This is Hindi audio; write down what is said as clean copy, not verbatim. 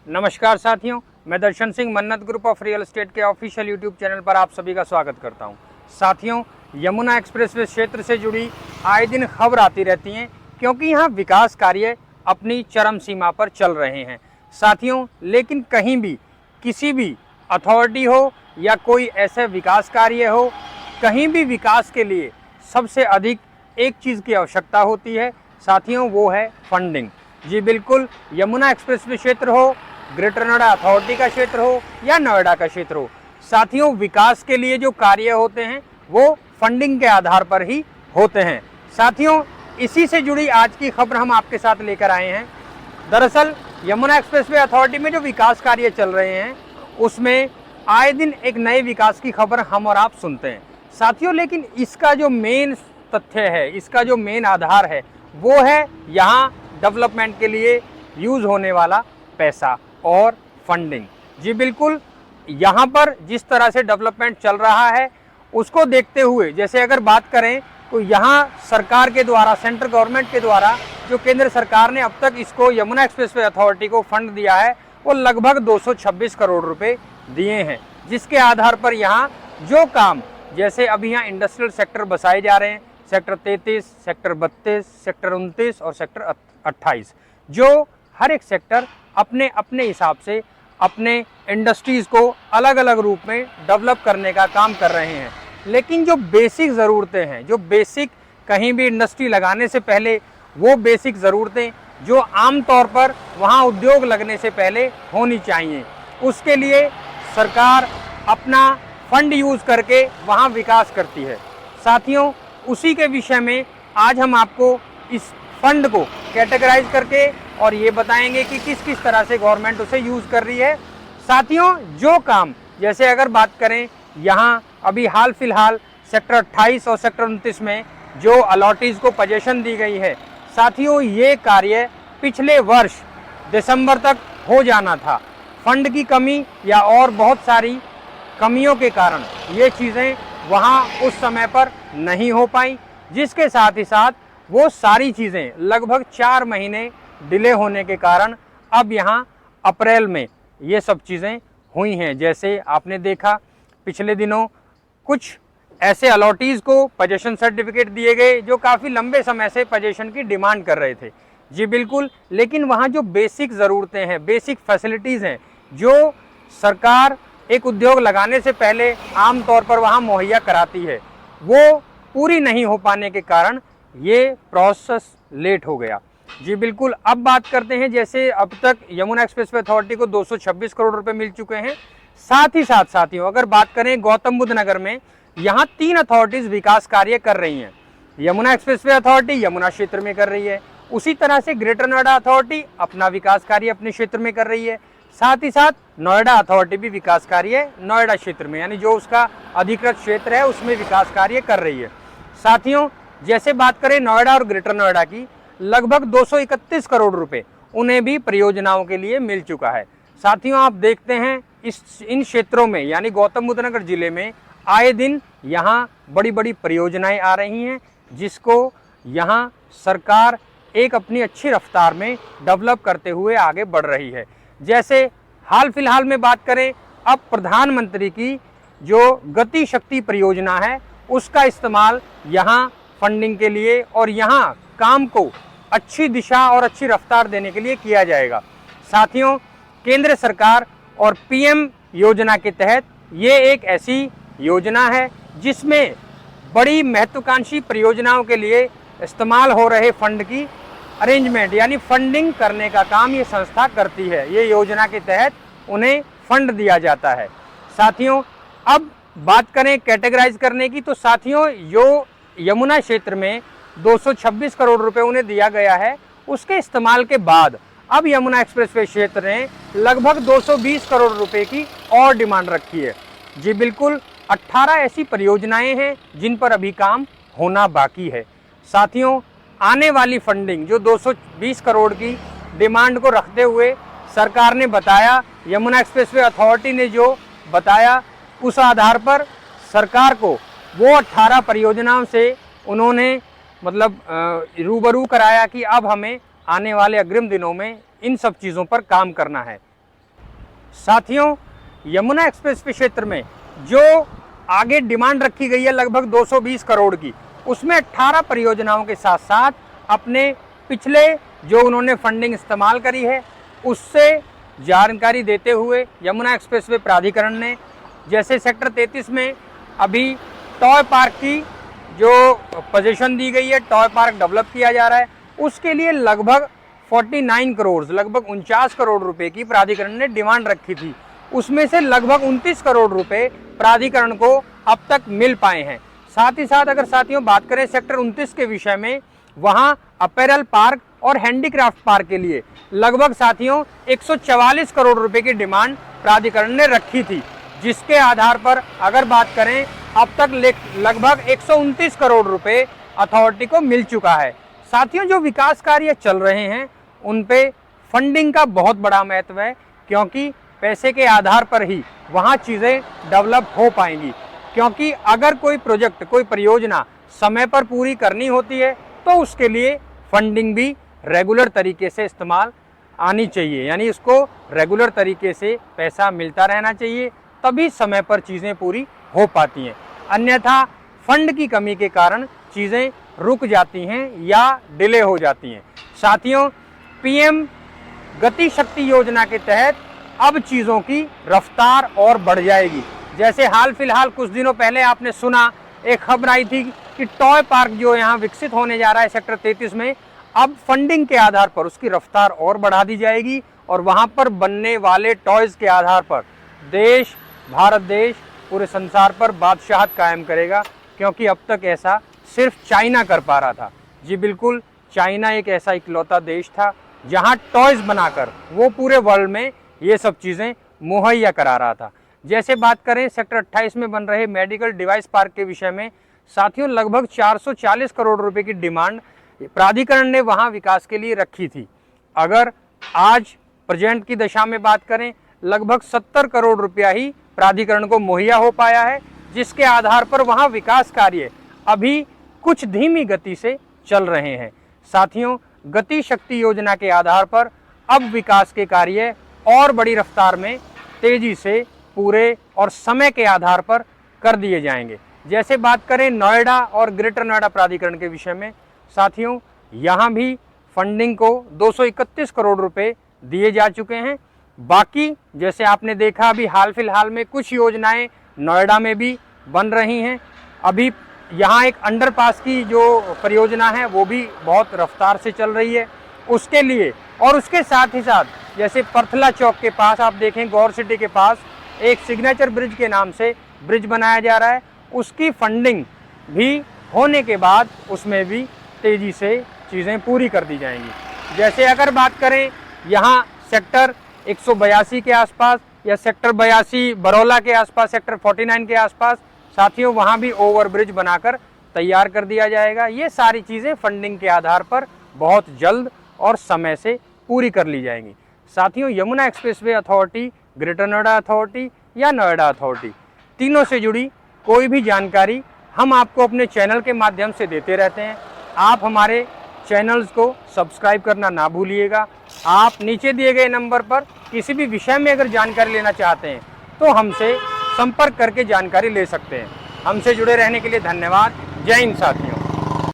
नमस्कार साथियों, मैं दर्शन सिंह मन्नत ग्रुप ऑफ रियल एस्टेट के ऑफिशियल यूट्यूब चैनल पर आप सभी का स्वागत करता हूं। साथियों, यमुना एक्सप्रेसवे क्षेत्र से जुड़ी आए दिन खबर आती रहती हैं क्योंकि यहां विकास कार्य अपनी चरम सीमा पर चल रहे हैं। साथियों, लेकिन कहीं भी किसी भी अथॉरिटी हो या कोई ऐसे विकास कार्य हो, कहीं भी विकास के लिए सबसे अधिक एक चीज़ की आवश्यकता होती है साथियों, वो है फंडिंग। जी बिल्कुल, यमुना एक्सप्रेसवे क्षेत्र हो, ग्रेटर नोएडा अथॉरिटी का क्षेत्र हो या नोएडा का क्षेत्र हो, साथियों विकास के लिए जो कार्य होते हैं वो फंडिंग के आधार पर ही होते हैं। साथियों, इसी से जुड़ी आज की खबर हम आपके साथ लेकर आए हैं। दरअसल यमुना एक्सप्रेसवे अथॉरिटी में जो विकास कार्य चल रहे हैं उसमें आए दिन एक नए विकास की खबर हम और आप सुनते हैं साथियों, लेकिन इसका जो मेन तथ्य है, इसका जो मेन आधार है वो है यहाँ डेवलपमेंट के लिए यूज़ होने वाला पैसा और फंडिंग। जी बिल्कुल, यहाँ पर जिस तरह से डेवलपमेंट चल रहा है उसको देखते हुए, जैसे अगर बात करें तो यहाँ सरकार के द्वारा, सेंट्रल गवर्नमेंट के द्वारा जो केंद्र सरकार ने अब तक इसको यमुना एक्सप्रेसवे अथॉरिटी को फंड दिया है वो लगभग 226 करोड़ रुपए दिए हैं, जिसके आधार पर यहाँ जो काम, जैसे अभी यहाँ इंडस्ट्रियल सेक्टर बसाए जा रहे हैं, सेक्टर 33, सेक्टर 32, सेक्टर 29 और सेक्टर 28, जो हर एक सेक्टर अपने अपने हिसाब से अपने इंडस्ट्रीज़ को अलग अलग रूप में डेवलप करने का काम कर रहे हैं। लेकिन जो बेसिक ज़रूरतें हैं, जो बेसिक कहीं भी इंडस्ट्री लगाने से पहले वो बेसिक ज़रूरतें जो आम तौर पर वहाँ उद्योग लगने से पहले होनी चाहिए, उसके लिए सरकार अपना फंड यूज़ करके वहाँ विकास करती है। साथियों, उसी के विषय में आज हम आपको इस फंड को कैटेगराइज करके और ये बताएंगे कि किस किस तरह से गवर्नमेंट उसे यूज़ कर रही है। साथियों, जो काम, जैसे अगर बात करें यहाँ अभी हाल फिलहाल सेक्टर 28 और सेक्टर 29 में जो अलॉटीज़ को पोजीशन दी गई है, साथियों ये कार्य पिछले वर्ष दिसंबर तक हो जाना था। फंड की कमी या और बहुत सारी कमियों के कारण ये चीज़ें वहाँ उस समय पर नहीं हो पाई, जिसके साथ ही साथ वो सारी चीज़ें लगभग 4 महीने डिले होने के कारण अब यहाँ अप्रैल में ये सब चीज़ें हुई हैं। जैसे आपने देखा पिछले दिनों कुछ ऐसे अलॉटीज़ को पोजीशन सर्टिफिकेट दिए गए जो काफ़ी लंबे समय से पोजीशन की डिमांड कर रहे थे। जी बिल्कुल, लेकिन वहाँ जो बेसिक ज़रूरतें हैं, बेसिक फैसिलिटीज़ हैं जो सरकार एक उद्योग लगाने से पहले आम तौर पर वहाँ मुहैया कराती है, वो पूरी नहीं हो पाने के कारण ये प्रोसेस लेट हो गया। जी बिल्कुल, अब बात करते हैं, जैसे अब तक यमुना एक्सप्रेसवे अथॉरिटी को 226 करोड़ रुपए मिल चुके हैं। साथ ही साथ साथियों अगर बात करें गौतम बुद्ध नगर में, यहाँ 3 अथॉरिटीज़ विकास कार्य कर रही हैं। यमुना एक्सप्रेसवे अथॉरिटी यमुना क्षेत्र में कर रही है, उसी तरह से ग्रेटर नोएडा अथॉरिटी अपना विकास कार्य अपने क्षेत्र में कर रही है, साथ ही साथ नोएडा अथॉरिटी भी विकास कार्य नोएडा क्षेत्र में, यानी जो उसका अधिकृत क्षेत्र है उसमें विकास कार्य कर रही है। साथियों, जैसे बात करें नोएडा और ग्रेटर नोएडा की, लगभग 231 करोड़ रुपए उन्हें भी परियोजनाओं के लिए मिल चुका है। साथियों, आप देखते हैं इन क्षेत्रों में, यानी गौतम बुद्ध नगर जिले में आए दिन यहाँ बड़ी बड़ी परियोजनाएं आ रही हैं, जिसको यहाँ सरकार एक अपनी अच्छी रफ्तार में डेवलप करते हुए आगे बढ़ रही है। जैसे हाल फिलहाल में बात करें, अब प्रधानमंत्री की जो गति शक्ति परियोजना है उसका इस्तेमाल यहाँ फंडिंग के लिए और यहाँ काम को अच्छी दिशा और अच्छी रफ्तार देने के लिए किया जाएगा। साथियों, केंद्र सरकार और पीएम योजना के तहत ये एक ऐसी योजना है जिसमें बड़ी महत्वाकांक्षी परियोजनाओं के लिए इस्तेमाल हो रहे फंड की अरेंजमेंट यानी फंडिंग करने का काम ये संस्था करती है। ये योजना के तहत उन्हें फंड दिया जाता है। साथियों, अब बात करें कैटेगराइज करने की, तो साथियों जो यमुना क्षेत्र में 226 करोड़ रुपए उन्हें दिया गया है, उसके इस्तेमाल के बाद अब यमुना एक्सप्रेसवे क्षेत्र ने लगभग 220 करोड़ रुपए की और डिमांड रखी है। जी बिल्कुल, 18 ऐसी परियोजनाएं हैं जिन पर अभी काम होना बाकी है। साथियों, आने वाली फंडिंग जो 220 करोड़ की डिमांड को रखते हुए सरकार ने बताया, यमुना एक्सप्रेसवे अथॉरिटी ने जो बताया, उस आधार पर सरकार को वो 18 परियोजनाओं से उन्होंने रूबरू कराया कि अब हमें आने वाले अग्रिम दिनों में इन सब चीज़ों पर काम करना है। साथियों, यमुना एक्सप्रेस वे क्षेत्र में जो आगे डिमांड रखी गई है लगभग 220 करोड़ की, उसमें 18 परियोजनाओं के साथ साथ अपने पिछले जो उन्होंने फंडिंग इस्तेमाल करी है उससे जानकारी देते हुए यमुना एक्सप्रेसवे प्राधिकरण ने, जैसे सेक्टर 33 में अभी टॉय पार्क की जो पोजीशन दी गई है, टॉय पार्क डेवलप किया जा रहा है, उसके लिए लगभग 49 करोड़, लगभग 49 करोड़ रुपए की प्राधिकरण ने डिमांड रखी थी। उसमें से लगभग 29 करोड़ रुपए प्राधिकरण को अब तक मिल पाए हैं। साथ ही साथ अगर साथियों बात करें सेक्टर 29 के विषय में, वहां अपैरल पार्क और हैंडीक्राफ्ट पार्क के लिए लगभग साथियों 144 करोड़ रुपए की डिमांड प्राधिकरण ने रखी थी, जिसके आधार पर अगर बात करें अब तक लगभग 129 करोड़ रुपए अथॉरिटी को मिल चुका है। साथियों, जो विकास कार्य चल रहे हैं उन पे फंडिंग का बहुत बड़ा महत्व है, क्योंकि पैसे के आधार पर ही वहाँ चीज़ें डेवलप हो पाएंगी। क्योंकि अगर कोई प्रोजेक्ट, कोई परियोजना समय पर पूरी करनी होती है तो उसके लिए फंडिंग भी रेगुलर तरीके से इस्तेमाल आनी चाहिए, यानी इसको रेगुलर तरीके से पैसा मिलता रहना चाहिए, तभी समय पर चीज़ें पूरी हो पाती हैं। अन्यथा फंड की कमी के कारण चीज़ें रुक जाती हैं या डिले हो जाती हैं। साथियों, पीएम गति शक्ति योजना के तहत अब चीज़ों की रफ्तार और बढ़ जाएगी। जैसे हाल फिलहाल कुछ दिनों पहले आपने सुना, एक खबर आई थी कि टॉय पार्क जो यहाँ विकसित होने जा रहा है सेक्टर 33 में, अब फंडिंग के आधार पर उसकी रफ्तार और बढ़ा दी जाएगी और वहाँ पर बनने वाले टॉयज़ के आधार पर देश, भारत देश पूरे संसार पर बादशाहत कायम करेगा। क्योंकि अब तक ऐसा सिर्फ चाइना कर पा रहा था। जी बिल्कुल, चाइना एक ऐसा इकलौता देश था जहाँ टॉयज़ बनाकर वो पूरे वर्ल्ड में ये सब चीज़ें मुहैया करा रहा था। जैसे बात करें सेक्टर 28 में बन रहे मेडिकल डिवाइस पार्क के विषय में, साथियों लगभग 440 करोड़ रुपए की डिमांड प्राधिकरण ने वहाँ विकास के लिए रखी थी। अगर आज प्रेजेंट की दशा में बात करें, लगभग 70 करोड़ रुपया ही प्राधिकरण को मुहैया हो पाया है, जिसके आधार पर वहाँ विकास कार्य अभी कुछ धीमी गति से चल रहे हैं। साथियों, गति शक्ति योजना के आधार पर अब विकास के कार्य और बड़ी रफ्तार में तेजी से पूरे और समय के आधार पर कर दिए जाएंगे। जैसे बात करें नोएडा और ग्रेटर नोएडा प्राधिकरण के विषय में, साथियों यहाँ भी फंडिंग को 231 करोड़ रुपए दिए जा चुके हैं। बाकी जैसे आपने देखा अभी हाल फिलहाल में कुछ योजनाएं नोएडा में भी बन रही हैं। अभी यहाँ एक अंडरपास की जो परियोजना है वो भी बहुत रफ्तार से चल रही है उसके लिए। और उसके साथ ही साथ जैसे परथला चौक के पास आप देखें, गौर सिटी के पास एक सिग्नेचर ब्रिज के नाम से ब्रिज बनाया जा रहा है, उसकी फंडिंग भी होने के बाद उसमें भी तेज़ी से चीज़ें पूरी कर दी जाएंगी। जैसे अगर बात करें यहाँ सेक्टर 182 के आसपास या सेक्टर 82 बरौला के आसपास, सेक्टर 49 के आसपास, साथियों वहाँ भी ओवरब्रिज बनाकर तैयार कर दिया जाएगा। ये सारी चीज़ें फंडिंग के आधार पर बहुत जल्द और समय से पूरी कर ली जाएंगी। साथियों, Yamuna expressway authority, greater Noida authority या नोएडा अथॉरिटी, तीनों से जुड़ी कोई भी जानकारी हम आपको अपने चैनल के माध्यम से देते रहते हैं। आप हमारे चैनल्स को सब्सक्राइब करना ना भूलिएगा। आप नीचे दिए गए नंबर पर किसी भी विषय में अगर जानकारी लेना चाहते हैं तो हमसे संपर्क करके जानकारी ले सकते हैं। हमसे जुड़े रहने के लिए धन्यवाद। जय हिंद साथियों।